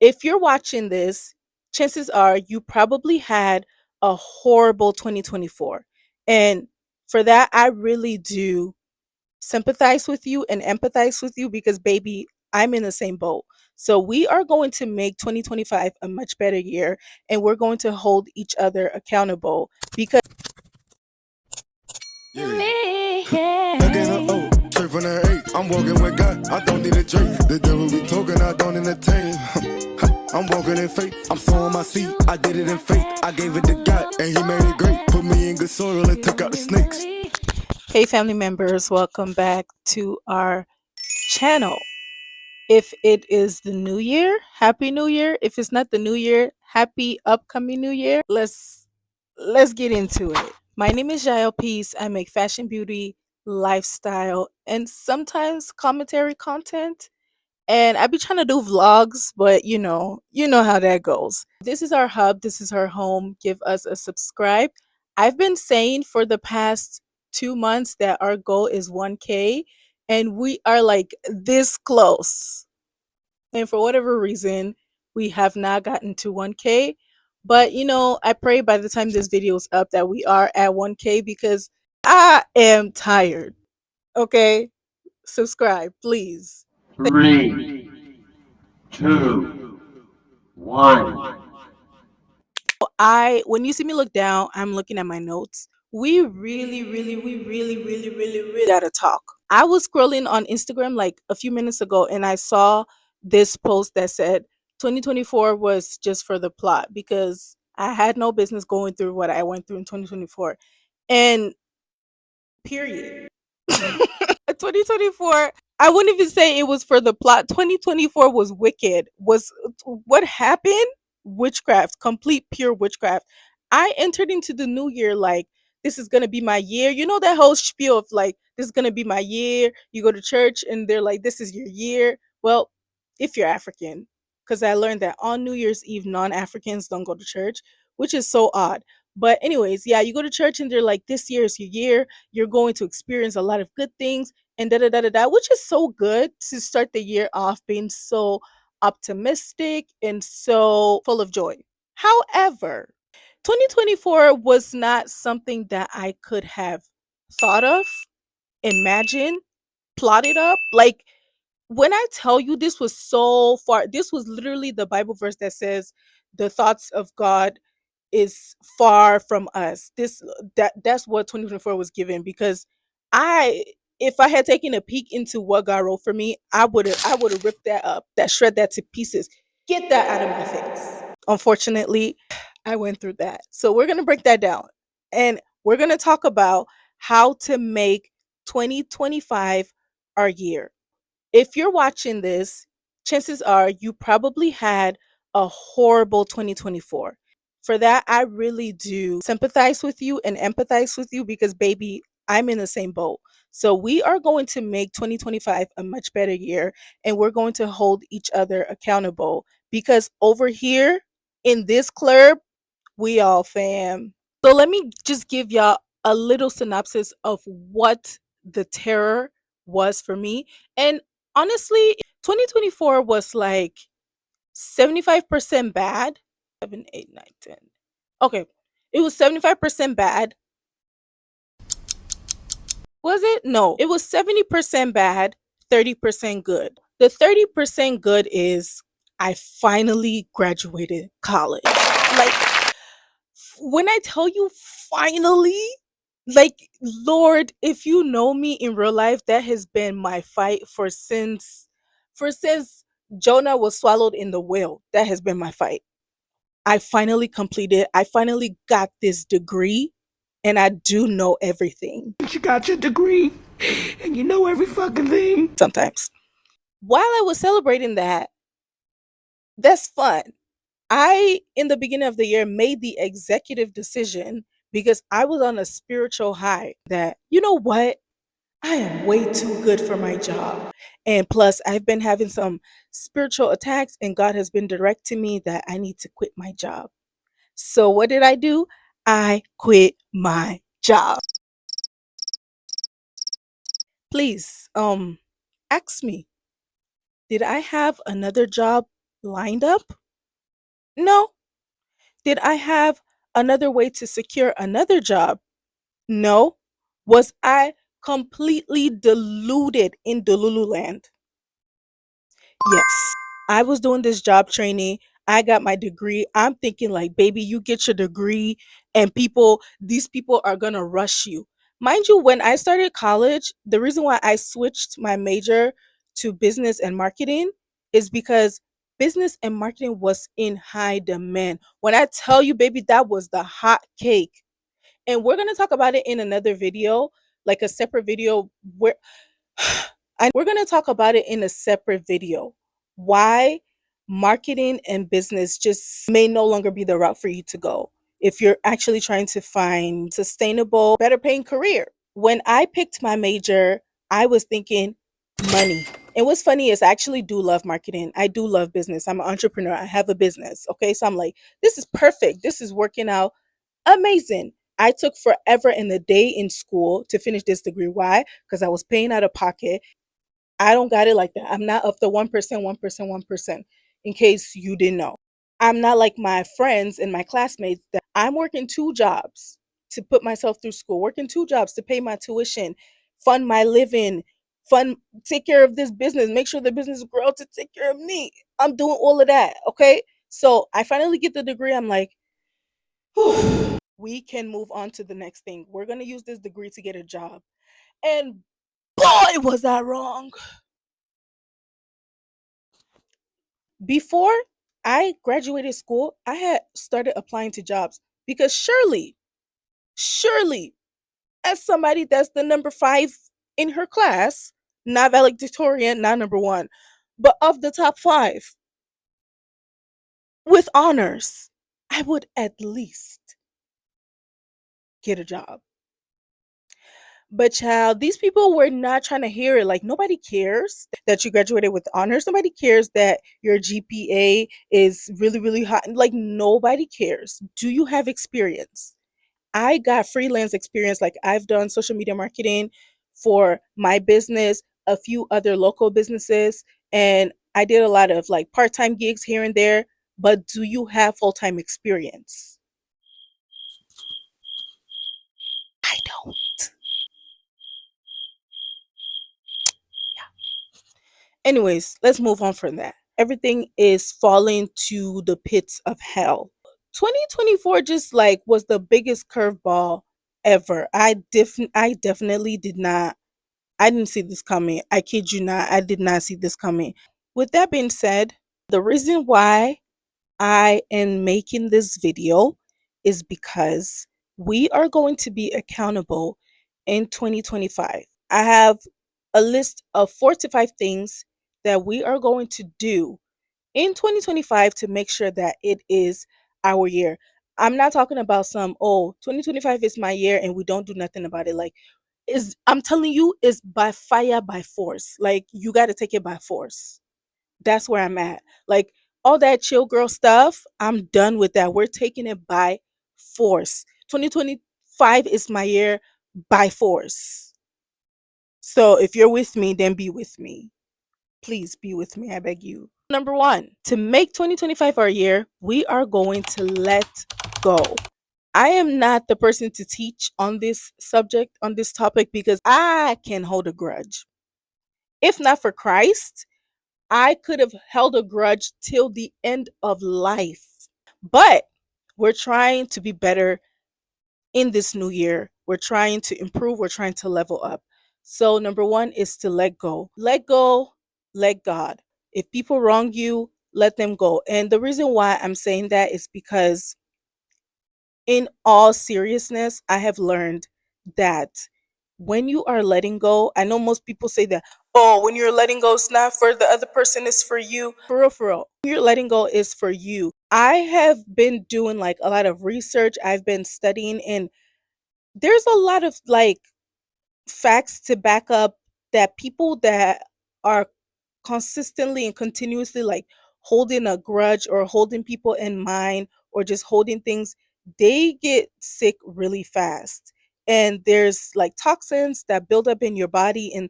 If you're watching this, chances are you probably had a horrible 2024. And for that, I really do sympathize with you and empathize with you because, baby, I'm in the same boat. So, we are going to make 2025 a much better year and we're going to hold each other accountable because Back in the O, straight from the eight. I'm walking with God, I don't need a drink. The devil be talking, I don't entertain. I'm walking in faith, I'm sowing my seed. I did it in faith, I gave it to God, and He made it great. Put me in good soil and took out the snakes. hey, family members, welcome back to our channel. If it is the new year, happy new year. If it's not the new year, happy upcoming new year. Let's get into it. My name is Jaël Peace. I make fashion, beauty, lifestyle, and sometimes commentary content. And I be trying to do vlogs, but you know how that goes. This is our hub, this is our home. Give us a subscribe. I've been saying for the past 2 months that our goal is 1K, and we are like this close. And for whatever reason, we have not gotten to 1K. But I pray by the time this video is up that we are at 1K because I am tired. Okay? Subscribe, please. Three, two, one. I When you see me look down, I'm looking at my notes. We really gotta talk. I was scrolling on Instagram like a few minutes ago and I saw this post that said 2024 was just for the plot because I had no business going through what I went through in 2024. And period. 2024, I wouldn't even say it was for the plot. 2024 was wicked. Was what happened? Witchcraft, complete pure witchcraft. I entered into the new year like this is gonna be my year. You know that whole spiel of like this is gonna be my year. You go to church and they're like, this is your year. Well, if you're African, because I learned that on New Year's Eve, non-Africans don't go to church, which is so odd. But anyways, yeah, you go to church and they're like, this year is your year. You're going to experience a lot of good things and da da da da da, which is so good to start the year off being so optimistic and so full of joy. However, 2024 was not something that I could have thought of, imagined, plotted up. Like when I tell you this was so far, this was literally the Bible verse that says the thoughts of God is far from us. That's what 2024 was given because I if I had taken a peek into what God wrote for me, I would have ripped that up, that shred that to pieces. Get that out of my face. Unfortunately, I went through that. So we're gonna break that down. And we're gonna talk about how to make 2025 our year. If you're watching this, chances are you probably had a horrible 2024. For that, I really do sympathize with you and empathize with you because, baby, I'm in the same boat. So, we are going to make 2025 a much better year and we're going to hold each other accountable because over here in this club, we all fam. So, let me just give y'all a little synopsis of what the terror was for me. And honestly, 2024 was like 75% bad. 7, 8, 9, 10. Okay. It was 75% bad. Was it? No. It was 70% bad, 30% good. The 30% good is I finally graduated college. Like when I tell you finally, like Lord, if you know me in real life, that has been my fight for since Jonah was swallowed in the whale. That has been my fight. I finally completed. I finally got this degree and I do know everything You got your degree and you know every fucking thing. sometimes. While I was celebrating that, that's fun. I, in the beginning of the year, made the executive decision because I was on a spiritual high that, you know what? I am way too good for my job. And plus, I've been having some spiritual attacks, and God has been directing me that I need to quit my job. So, what did I do? I quit my job. Please, ask me, did I have another job lined up? No. Did I have another way to secure another job? No. Was I completely deluded in Delulu land? Yes. I was doing this job training. I got my degree. I'm thinking like, baby, you get your degree and these people are going to rush you. Mind you, when I started college, the reason why I switched my major to business and marketing is because business and marketing was in high demand. When I tell you, baby, that was the hot cake. And we're going to talk about it in another video, like a separate video where we're going to talk about it in a separate video. Why marketing and business just may no longer be the route for you to go if you're actually trying to find sustainable, better paying career. When I picked my major, I was thinking money. And what's funny is I actually do love marketing. I do love business. I'm an entrepreneur. I have a business. Okay. So I'm like, this is perfect. This is working out amazing. I took forever and a day in school to finish this degree. Why? Because I was paying out of pocket. I don't got it like that. I'm not of the 1%, 1%, 1%, in case you didn't know. I'm not like my friends and my classmates that I'm working two jobs to put myself through school, working two jobs to pay my tuition, fund my living, fund, take care of this business, make sure the business grows to take care of me. I'm doing all of that. Okay. So I finally get the degree. I'm like, whew, we can move on to the next thing. We're going to use this degree to get a job. And boy, was I wrong. Before I graduated school, I had started applying to jobs because surely, as somebody that's the number five in her class, not valedictorian, not number one, but of the top five with honors, I would at least get a job. But child, these people were not trying to hear it. Like nobody cares that you graduated with honors. Nobody cares that your GPA is really, really high. Like nobody cares. Do you have experience? I got freelance experience. Like I've done social media marketing for my business, a few other local businesses, and I did a lot of like part-time gigs here and there. But do you have full-time experience? I don't. Anyways, let's move on from that. Everything is falling to the pits of hell. 2024 just like was the biggest curveball ever. I definitely did not, I didn't see this coming. I kid you not. I did not see this coming. With that being said, the reason why I am making this video is because we are going to be accountable in 2025. I have a list of 4 to 5 things that we are going to do in 2025 to make sure that it is our year. I'm not talking about some, oh, 2025 is my year and we don't do nothing about it. Like, is I'm telling you, is by fire, by force. Like, you got to take it by force. That's where I'm at. Like, all that chill girl stuff, I'm done with that. We're taking it by force. 2025 is my year by force. So if you're with me, then be with me. Please be with me, I beg you. Number one, to make 2025 our year, we are going to let go. I am not the person to teach on this subject, on this topic, because I can hold a grudge. If not for Christ, I could have held a grudge till the end of life. But we're trying to be better in this new year. We're trying to improve, we're trying to level up. So, number one is to let go. Let go, let God. If people wrong you, let them go. And the reason why I'm saying that is because, in all seriousness, I have learned that when you are letting go, I know most people say that, oh, when you're letting go, it's not for the other person, it's for you. For real, for real. When you're letting go is for you. I have been doing like a lot of research, I've been studying, and there's a lot of like facts to back up that people that are consistently and continuously like holding a grudge or holding people in mind or just holding things, they get sick really fast. And there's like toxins that build up in your body and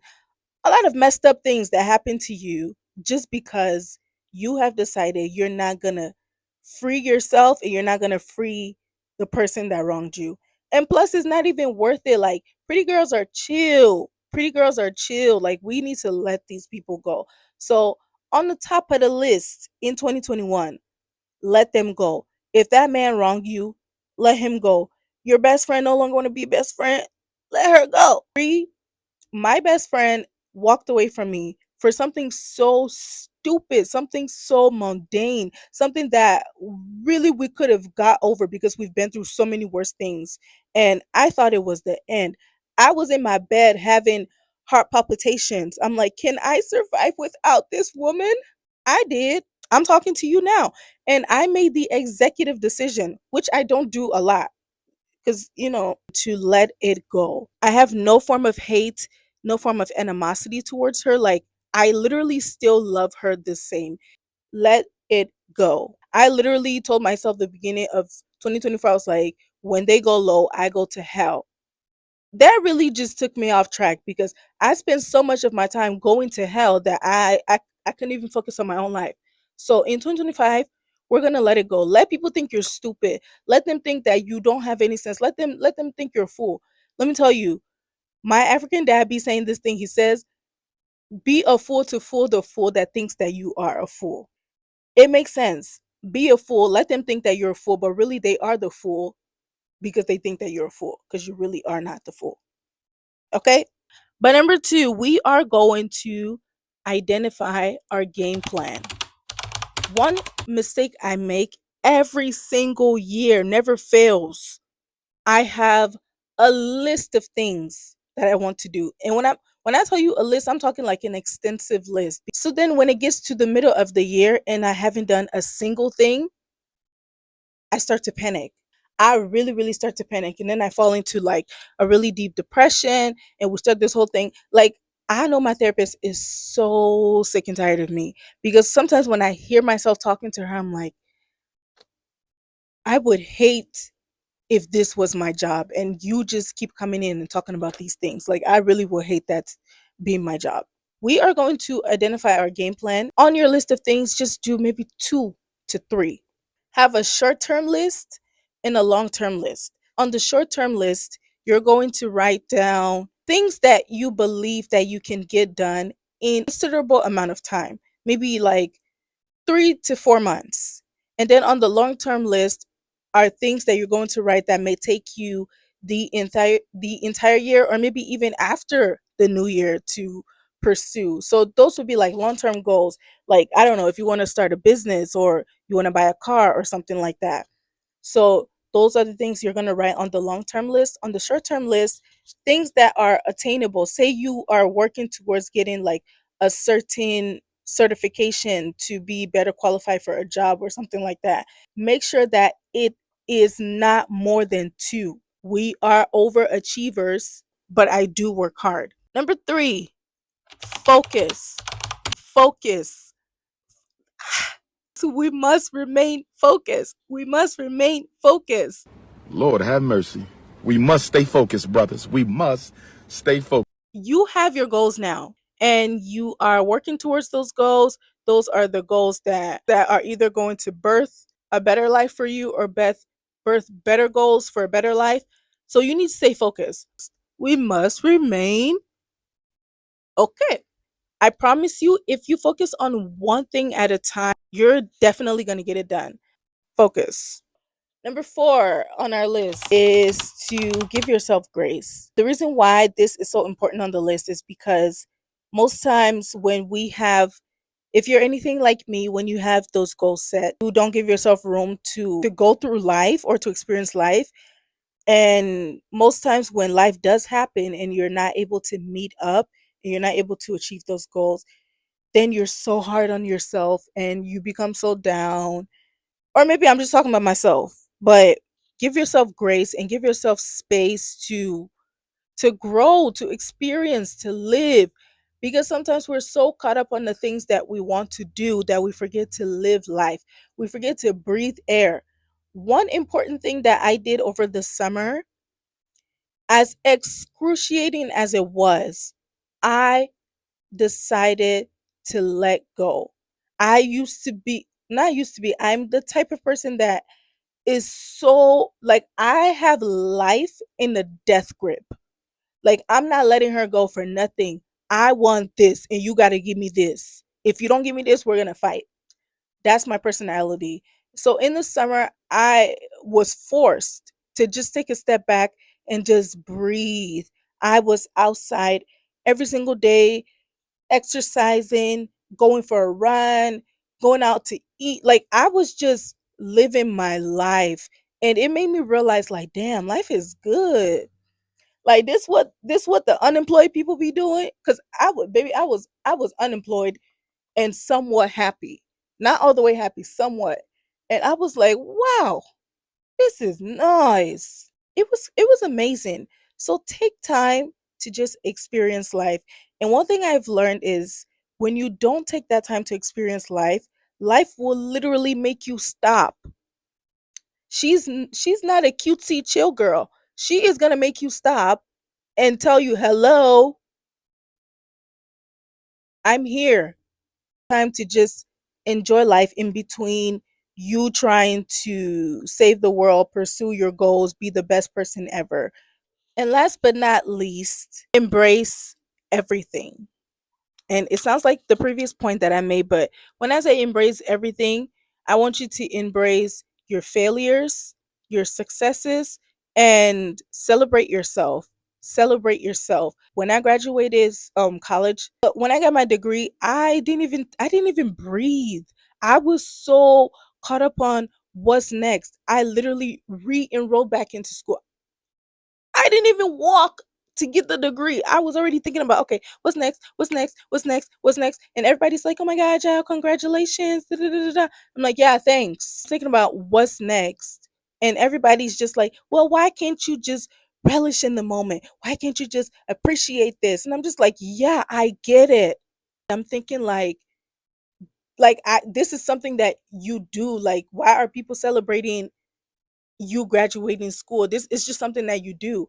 a lot of messed up things that happen to you just because You have decided you're not gonna free yourself and you're not gonna free the person that wronged you. And plus, it's not even worth it. Like, pretty girls are chill. Pretty girls are chill. Like, we need to let these people go. So, on the top of the list in 2021, let them go. If that man wronged you, let him go. Your best friend no longer want to be best friend, let her go. My best friend walked away from me for something so stupid, something so mundane, something that really we could have got over because we've been through so many worse things. And I thought it was the end. I was in my bed having heart palpitations. I'm like, can I survive without this woman? I did. I'm talking to you now. And I made the executive decision, which I don't do a lot because, to let it go. I have no form of hate, no form of animosity towards her. Like, I literally still love her the same. Let it go. I literally told myself the beginning of 2024, I was like, when they go low, I go to hell. That really just took me off track because I spent so much of my time going to hell that I couldn't even focus on my own life. So in 2025, we're gonna let it go. Let people think you're stupid. Let them think that you don't have any sense. Let them think you're a fool. Let me tell you, my African dad be saying this thing. He says, "Be a fool to fool the fool that thinks that you are a fool." It makes sense. Be a fool. Let them think that you're a fool, but really they are the fool because they think that you're a fool because you really are not the fool. Okay? But number two, we are going to identify our game plan. One mistake I make every single year never fails. I have a list of things that I want to do. And when I tell you a list, I'm talking like an extensive list. So then when it gets to the middle of the year and I haven't done a single thing, I start to panic. I really, really start to panic. And then I fall into like a really deep depression and we start this whole thing. Like, I know my therapist is so sick and tired of me because sometimes when I hear myself talking to her, I'm like, I would hate if this was my job and you just keep coming in and talking about these things. Like, I really would hate that being my job. We are going to identify our game plan. On your list of things, just do maybe 2 to 3. Have a short term list and a long term list. On the short term list, you're going to write down things that you believe that you can get done in a considerable amount of time, maybe like 3 to 4 months. And then on the long term list are things that you're going to write that may take you the entire year or maybe even after the new year to pursue. So those would be like long term goals. Like, I don't know, if you want to start a business or you want to buy a car or something like that. So those are the things you're going to write on the long term list. On the short term list, things that are attainable. Say you are working towards getting like a certain certification to be better qualified for a job or something like that. Make sure that it is not more than 2. We are overachievers, but I do work hard. Number 3, focus. Focus. So we must remain focused. We must remain focused. Lord have mercy. We must stay focused, brothers. We must stay focused. You have your goals now and you are working towards those goals. Those are the goals that are either going to birth a better life for you or birth better goals for a better life. So you need to stay focused. We must remain okay. I promise you, if you focus on one thing at a time, you're definitely going to get it done. Focus. Number 4 on our list is to give yourself grace. The reason why this is so important on the list is because most times when we have, if you're anything like me, when you have those goals set, you don't give yourself room to go through life or to experience life. And most times when life does happen and you're not able to meet up and you're not able to achieve those goals, then you're so hard on yourself and you become so down. Or maybe I'm just talking about myself, but give yourself grace and give yourself space to grow, to experience, to live. Because sometimes we're so caught up on the things that we want to do that we forget to live life. We forget to breathe air. One important thing that I did over the summer, as excruciating as it was, I decided to let go. I used to be, not used to be, I'm the type of person that is so like, I have life in a death grip. Like, I'm not letting her go for nothing. I want this and you got to give me this. If you don't give me this, we're going to fight. That's my personality. So in the summer, I was forced to just take a step back and just breathe. I was outside every single day, exercising, going for a run, going out to eat. Like, I was just living my life. And it made me realize, like, damn, life is good. Like, this what the unemployed people be doing? Cause I would, baby, I was unemployed and somewhat happy. Not all the way happy, somewhat. And I was like, wow, this is nice. It was amazing. So take time to just experience life. And one thing I've learned is, when you don't take that time to experience life, life will literally make you stop. She's not a cutesy chill girl. She is going to make you stop and tell you, "Hello, I'm here." Time to just enjoy life in between you trying to save the world, pursue your goals, be the best person ever. And last but not least, embrace everything. And it sounds like the previous point that I made, but when I say embrace everything, I want you to embrace your failures, your successes, and celebrate yourself. Celebrate yourself. When I graduated college, when I got my degree, I didn't even breathe. I was so caught up on what's next. I literally re-enrolled back into school. I didn't even walk to get the degree. I was already thinking about, okay, what's next? What's next? What's next? What's next? And everybody's like, oh my God, Jael, congratulations. Da, da, da, da, da. I'm like, yeah, thanks. Thinking about what's next. And everybody's just like, well, why can't you just relish in the moment? Why can't you just appreciate this? And I'm just like, yeah, I get it. I'm thinking this is something that you do. Like, why are people celebrating you graduating school? This is just something that you do.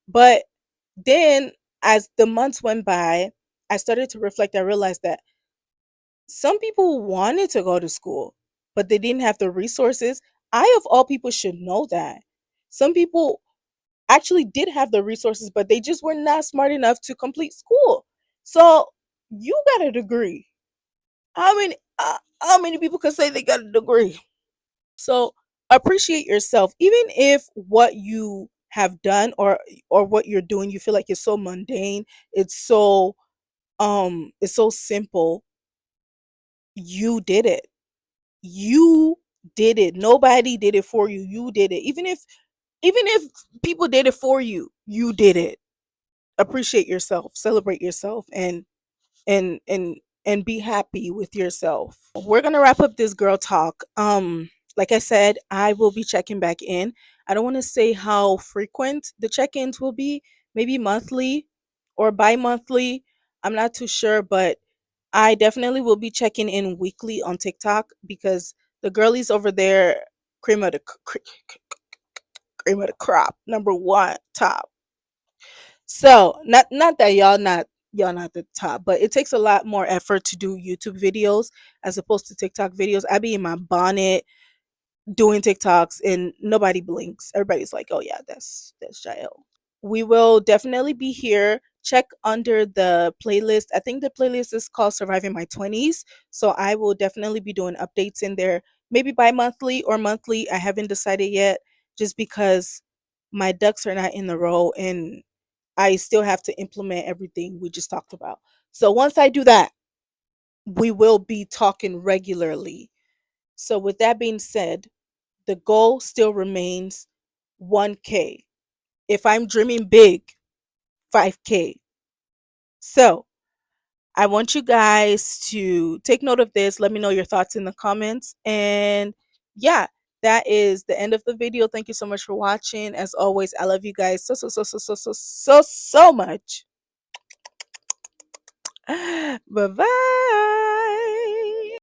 But then, as the months went by, I started to reflect. I realized that some people wanted to go to school, but they didn't have the resources. I, of all people, should know that. Some people actually did have the resources, but they just were not smart enough to complete school. So you got a degree. How many people can say they got a degree? So appreciate yourself, even if what you have done, or what you're doing, you feel like it's so mundane, it's so simple. You did it. You did it. Nobody did it for you. You did it. Even if people did it for you, you did it. Appreciate yourself, celebrate yourself, and be happy with yourself. We're gonna wrap up this girl talk. Like I said, I will be checking back in. I don't want to say how frequent the check-ins will be, maybe monthly or bi-monthly. I'm not too sure, but I definitely will be checking in weekly on TikTok, because the girlies over there, cream of the cream of the crop, number one, top. So not that y'all not the top, but it takes a lot more effort to do YouTube videos as opposed to TikTok videos. I be in my bonnet doing TikToks and nobody blinks. Everybody's like, "Oh yeah, that's Jael." We will definitely be here. Check under the playlist. I think the playlist is called Surviving My 20s. So I will definitely be doing updates in there, maybe bi-monthly or monthly. I haven't decided yet, just because my ducks are not in the row and I still have to implement everything we just talked about. So once I do that, we will be talking regularly. So with that being said, the goal still remains 1K. If I'm dreaming big, 5K. So I want you guys to take note of this. Let me know your thoughts in the comments. And yeah, that is the end of the video. Thank you so much for watching. As always, I love you guys so much. Bye bye.